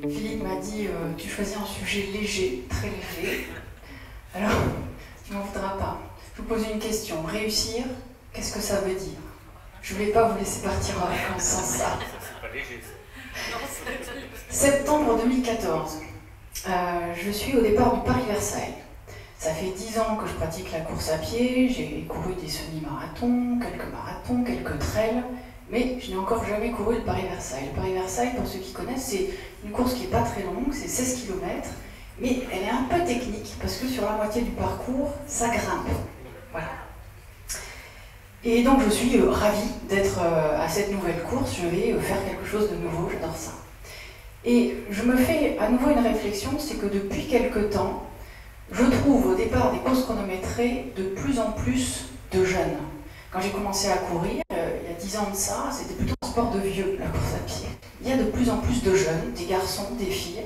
Philippe m'a dit tu choisis un sujet léger, très léger. Alors, tu m'en voudras pas. Je vous pose une question. Réussir, qu'est-ce que ça veut dire? Je voulais pas vous laisser partir en vacances sans ça. C'est pas léger, ça. Septembre 2014. Je suis au départ du Paris-Versailles. Ça fait 10 ans que je pratique la course à pied, j'ai couru des semi-marathons, quelques trails, mais je n'ai encore jamais couru le Paris-Versailles. Le Paris-Versailles, pour ceux qui connaissent, c'est une course qui n'est pas très longue, c'est 16 km, mais elle est un peu technique, parce que sur la moitié du parcours, ça grimpe. Voilà. Et donc je suis ravie d'être à cette nouvelle course, je vais faire quelque chose de nouveau, j'adore ça. Et je me fais à nouveau une réflexion, c'est que depuis quelque temps, je trouve au départ des courses chronométrées de plus en plus de jeunes. Quand j'ai commencé à courir, il y a 10 ans de ça, c'était plutôt un sport de vieux, la course à pied. Il y a de plus en plus de jeunes, des garçons, des filles,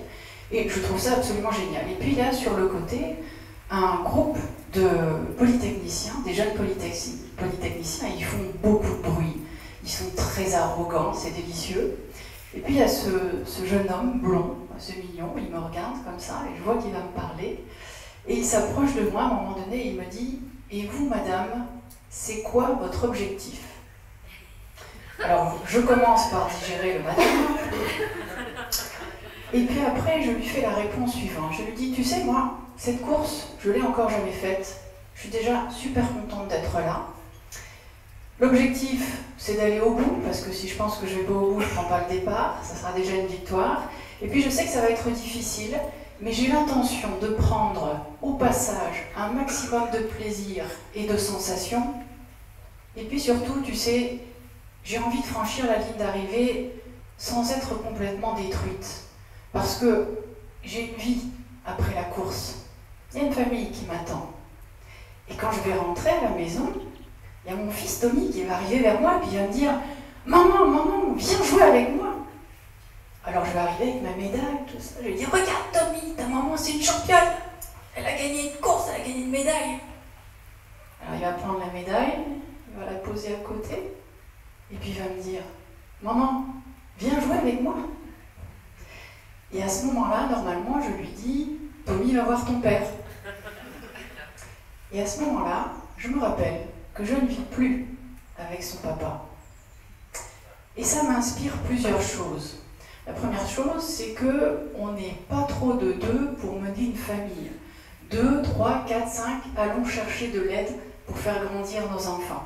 et je trouve ça absolument génial. Et puis il y a sur le côté un groupe de polytechniciens, des jeunes polytechniciens, ils font beaucoup de bruit, ils sont très arrogants, c'est délicieux. Et puis il y a ce jeune homme blond, ce mignon, il me regarde comme ça, et je vois qu'il va me parler. Et il s'approche de moi, à un moment donné, il me dit « Et vous, madame, c'est quoi votre objectif ?» Alors, je commence par digérer le madame. Et puis après, je lui fais la réponse suivante. Je lui dis « Tu sais, moi, cette course, je ne l'ai encore jamais faite. Je suis déjà super contente d'être là. L'objectif, c'est d'aller au bout, parce que si je pense que je vais pas au bout, je ne prends pas le départ. Ça sera déjà une victoire. Et puis, je sais que ça va être difficile. Mais j'ai l'intention de prendre au passage un maximum de plaisir et de sensations. Et puis surtout, tu sais, j'ai envie de franchir la ligne d'arrivée sans être complètement détruite. Parce que j'ai une vie après la course. Il y a une famille qui m'attend. Et quand je vais rentrer à la maison, il y a mon fils Tommy qui va arriver vers moi et qui va me dire « Maman, viens jouer avec moi !» Alors je vais arriver avec ma médaille, tout ça. Je lui dis « Regarde Tommy, ta maman c'est une championne. Elle a gagné une course, elle a gagné une médaille. » Alors il va prendre la médaille, il va la poser à côté, et puis il va me dire « Maman, viens jouer avec moi. » Et à ce moment-là, normalement, je lui dis « Tommy, va voir ton père. » Et à ce moment-là, je me rappelle que je ne vis plus avec son papa. Et ça m'inspire plusieurs choses. La première chose, c'est qu'on n'est pas trop de deux pour mener une famille. 2, 3, 4, 5, allons chercher de l'aide pour faire grandir nos enfants.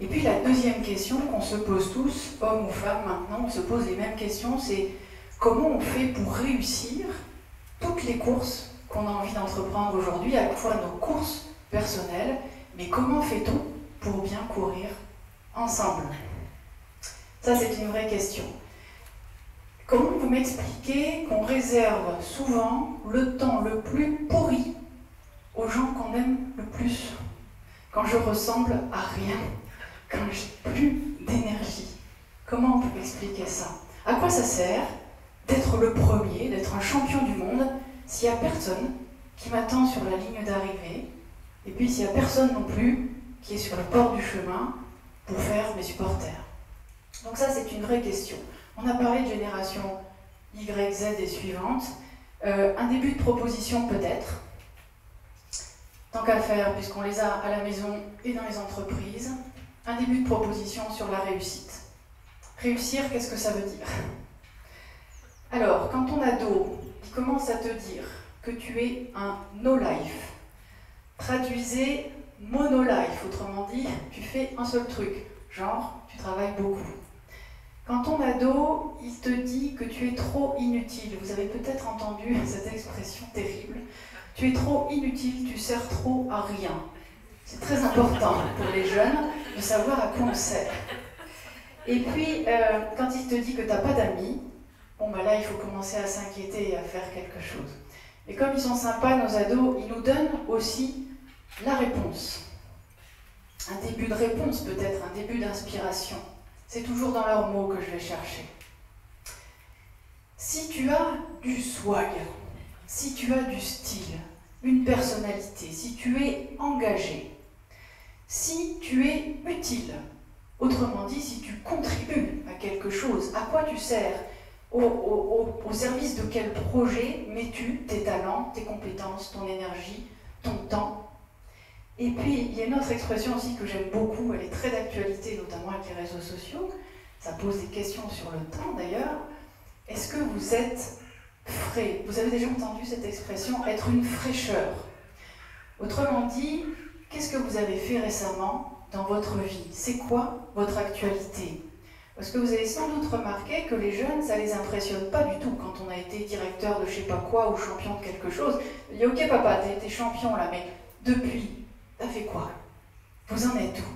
Et puis la deuxième question qu'on se pose tous, hommes ou femmes maintenant, on se pose les mêmes questions, c'est comment on fait pour réussir toutes les courses qu'on a envie d'entreprendre aujourd'hui, à la fois nos courses personnelles, mais comment fait-on pour bien courir ensemble? Ça, c'est une vraie question. Comment vous m'expliquez qu'on réserve souvent le temps le plus pourri aux gens qu'on aime le plus? Quand je ressemble à rien, quand j'ai plus d'énergie. Comment on peut m'expliquer ça? À quoi ça sert d'être le premier, d'être un champion du monde, s'il n'y a personne qui m'attend sur la ligne d'arrivée, et puis s'il n'y a personne non plus qui est sur le bord du chemin pour faire mes supporters? Donc ça, c'est une vraie question. On a parlé de génération Y, Z et suivante. Un début de proposition peut-être, tant qu'à faire, puisqu'on les a à la maison et dans les entreprises. Un début de proposition sur la réussite. Réussir, qu'est-ce que ça veut dire? Alors, quand ton ado qui commence à te dire que tu es un no-life, traduisez mono-life, autrement dit, tu fais un seul truc, genre, tu travailles beaucoup. Quand ton ado, il te dit que tu es trop inutile, vous avez peut-être entendu cette expression terrible, tu es trop inutile, tu sers trop à rien. C'est très important pour les jeunes de savoir à quoi on sert. Et puis, quand il te dit que tu n'as pas d'amis, bon ben là il faut commencer à s'inquiéter et à faire quelque chose. Et comme ils sont sympas, nos ados, ils nous donnent aussi la réponse. Un début de réponse peut-être, un début d'inspiration. C'est toujours dans leurs mots que je vais chercher. Si tu as du swag, si tu as du style, une personnalité, si tu es engagé, si tu es utile, autrement dit, si tu contribues à quelque chose, à quoi tu sers, au service de quel projet mets-tu tes talents, tes compétences, ton énergie, ton temps. Et puis, il y a une autre expression aussi que j'aime beaucoup, elle est très d'actualité, notamment avec les réseaux sociaux, ça pose des questions sur le temps d'ailleurs. Est-ce que vous êtes frais? Vous avez déjà entendu cette expression, être une fraîcheur. Autrement dit, qu'est-ce que vous avez fait récemment dans votre vie? C'est quoi votre actualité? Parce que vous avez sans doute remarqué que les jeunes, ça ne les impressionne pas du tout quand on a été directeur de je sais pas quoi ou champion de quelque chose. Il dit ok papa, t'as été champion là, mais depuis, t'as fait quoi? Vous en êtes où?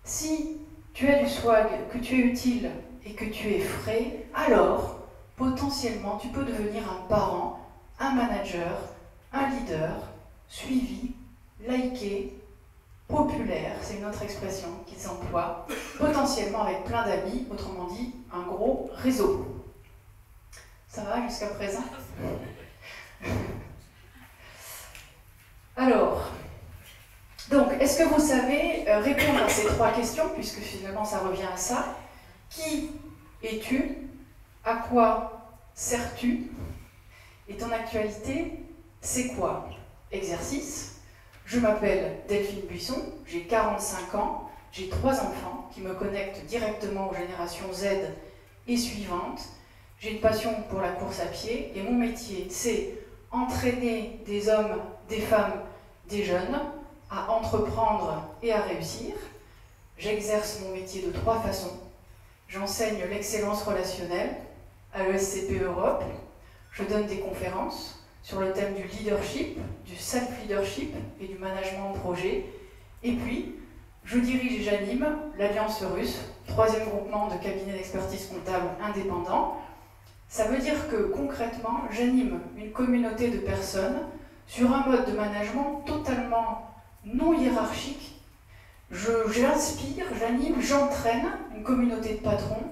Si tu as du swag, que tu es utile et que tu es frais, alors potentiellement tu peux devenir un parent, un manager, un leader, suivi, liké, populaire, c'est une autre expression qui s'emploie, potentiellement avec plein d'amis, autrement dit, un gros réseau. Ça va jusqu'à présent? Alors, donc, est-ce que vous savez répondre à ces trois questions, puisque finalement ça revient à ça? Qui es-tu? À quoi sers-tu? Et ton actualité, c'est quoi? Exercice. Je m'appelle Delphine Buisson, j'ai 45 ans, j'ai 3 enfants qui me connectent directement aux générations Z et suivantes. J'ai une passion pour la course à pied et mon métier, c'est entraîner des hommes, des femmes, des jeunes à entreprendre et à réussir. J'exerce mon métier de 3 façons. J'enseigne l'excellence relationnelle à l'ESCP Europe. Je donne des conférences sur le thème du leadership, du self-leadership et du management de projet. Et puis, je dirige et j'anime l'Alliance Russe, 3e groupement de cabinets d'expertise comptable indépendants. Ça veut dire que concrètement, j'anime une communauté de personnes sur un mode de management totalement non hiérarchique. J'inspire, j'anime, j'entraîne une communauté de patrons,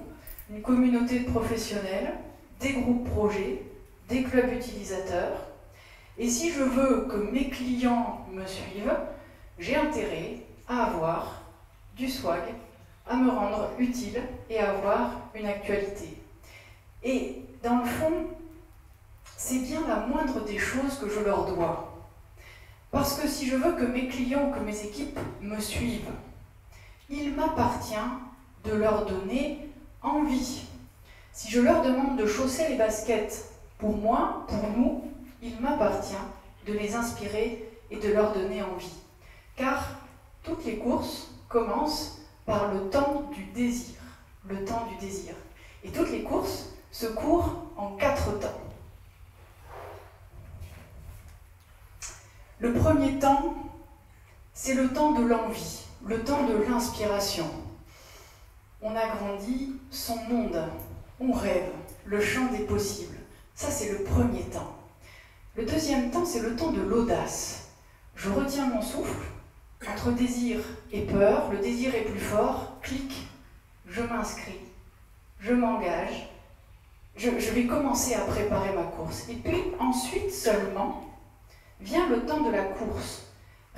une communauté de professionnels, des groupes projets, des clubs utilisateurs. Et si je veux que mes clients me suivent, j'ai intérêt à avoir du swag, à me rendre utile et à avoir une actualité. Et dans le fond, c'est bien la moindre des choses que je leur dois. Parce que si je veux que mes clients, que mes équipes me suivent, il m'appartient de leur donner envie. Si je leur demande de chausser les baskets, pour moi, pour nous, il m'appartient de les inspirer et de leur donner envie. Car toutes les courses commencent par le temps du désir. Le temps du désir. Et toutes les courses se courent en 4 temps. Le premier temps, c'est le temps de l'envie, le temps de l'inspiration. On agrandit son monde, on rêve, le champ des possibles. Ça, c'est le premier temps. Le deuxième temps, c'est le temps de l'audace. Je retiens mon souffle, entre désir et peur, le désir est plus fort, clic, je m'inscris, je m'engage, je vais commencer à préparer ma course. Et puis ensuite seulement, vient le temps de la course,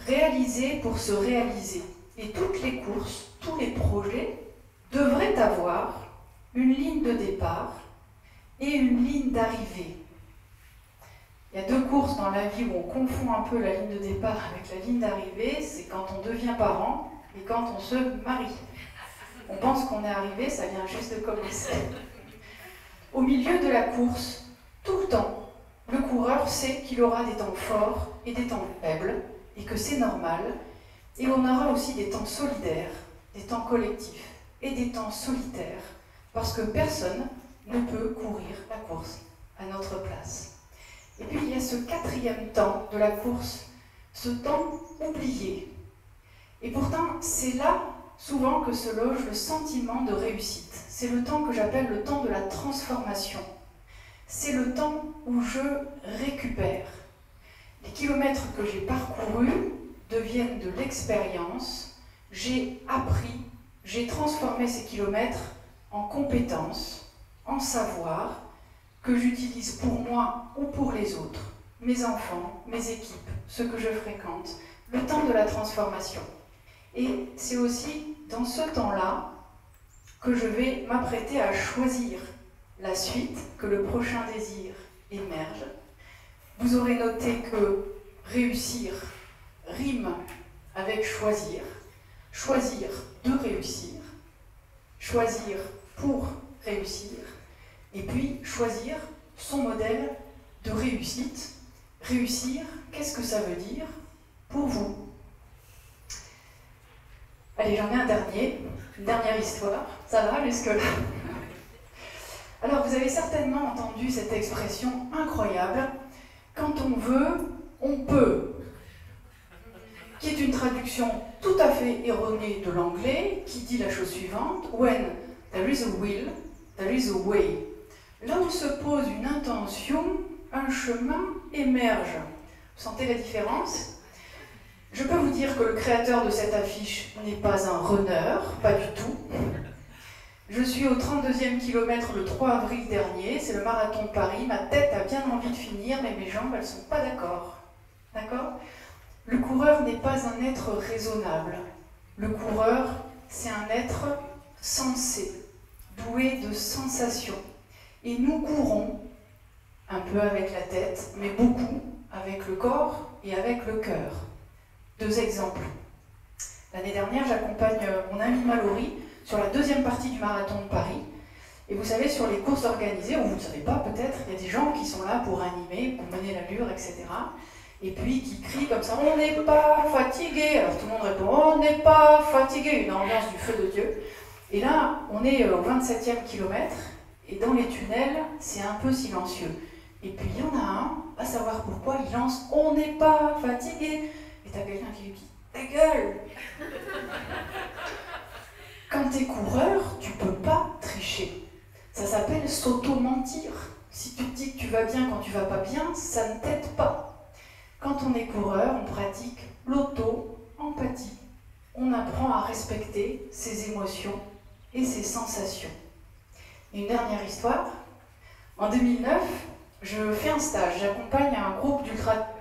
réaliser pour se réaliser. Et toutes les courses, tous les projets devraient avoir une ligne de départ et une ligne d'arrivée. Il y a 2 courses dans la vie où on confond un peu la ligne de départ avec la ligne d'arrivée, c'est quand on devient parent et quand on se marie. On pense qu'on est arrivé, ça vient juste de commencer. Au milieu de la course, tout le temps, le coureur sait qu'il aura des temps forts et des temps faibles, et que c'est normal, et on aura aussi des temps solidaires, des temps collectifs et des temps solitaires, parce que personne ne peut courir la course à notre place. Et puis il y a ce 4e temps de la course, ce temps oublié. Et pourtant, c'est là souvent que se loge le sentiment de réussite. c'est le temps que j'appelle le temps de la transformation. C'est le temps où je récupère. Les kilomètres que j'ai parcourus deviennent de l'expérience. J'ai appris, j'ai transformé ces kilomètres en compétences, en savoir, que j'utilise pour moi ou pour les autres, mes enfants, mes équipes, ceux que je fréquente, le temps de la transformation. Et c'est aussi dans ce temps-là que je vais m'apprêter à choisir la suite, que le prochain désir émerge. Vous aurez noté que réussir rime avec choisir, choisir de réussir, choisir pour réussir, et puis choisir son modèle de réussite. Réussir, qu'est-ce que ça veut dire pour vous? Allez, j'en ai un dernier, une dernière histoire, ça va jusque-là? Alors, vous avez certainement entendu cette expression incroyable, quand on veut, on peut, qui est une traduction tout à fait erronée de l'anglais, qui dit la chose suivante: When there is a will, there is a way. Là où se pose une intention, un chemin émerge. Vous sentez la différence? Je peux vous dire que le créateur de cette affiche n'est pas un runner, pas du tout. Je suis au 32e kilomètre le 3 avril dernier, c'est le marathon de Paris, ma tête a bien envie de finir, mais mes jambes, elles ne sont pas d'accord. D'accord? Le coureur n'est pas un être raisonnable. Le coureur, c'est un être sensé, doué de sensations. Et nous courons, un peu avec la tête, mais beaucoup avec le corps et avec le cœur. 2 exemples. L'année dernière, j'accompagne mon ami Mallory sur la 2e partie du marathon de Paris. Et vous savez, sur les courses organisées, ou vous ne savez pas peut-être, il y a des gens qui sont là pour animer, pour mener l'allure, etc. Et puis qui crient comme ça: on n'est pas fatigué. Alors tout le monde répond: on n'est pas fatigué, une ambiance du feu de Dieu. Et là, on est au 27e kilomètre, et dans les tunnels, c'est un peu silencieux. Et puis il y en a un, à savoir pourquoi, il lance: on n'est pas fatigué. Et t'as quelqu'un qui lui dit: ta gueule. Quand t'es coureur, tu peux pas tricher. Ça s'appelle s'auto-mentir. Si tu te dis que tu vas bien quand tu vas pas bien, ça ne t'aide pas. Quand on est coureur, on pratique l'auto-empathie. On apprend à respecter ses émotions et ses sensations. Et une dernière histoire. En 2009, je fais un stage. J'accompagne un groupe d'ultra-trailers.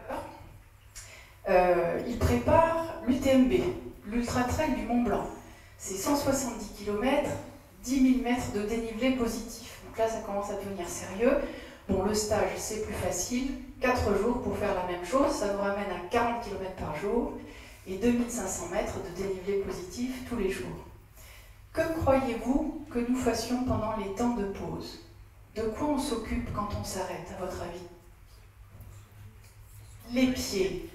Ils préparent l'UTMB, l'Ultra Trail du Mont Blanc. C'est 170 km, 10 000 mètres de dénivelé positif. Donc là, ça commence à devenir sérieux. Bon, le stage, c'est plus facile. 4 jours pour faire la même chose. Ça nous ramène à 40 km par jour et 2500 mètres de dénivelé positif tous les jours. Que croyez-vous que nous fassions pendant les temps de pause? De quoi on s'occupe quand on s'arrête, à votre avis? Les pieds.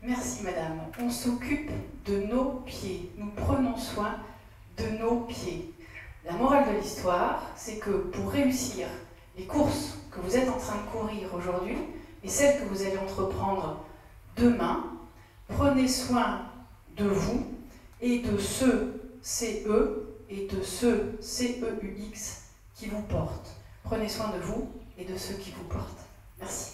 Merci madame. On s'occupe de nos pieds. Nous prenons soin de nos pieds. La morale de l'histoire, c'est que pour réussir les courses que vous êtes en train de courir aujourd'hui et celles que vous allez entreprendre demain, prenez soin de vous et de ceux CE et de ceux CEUX qui vous portent. Prenez soin de vous et de ceux qui vous portent. Merci.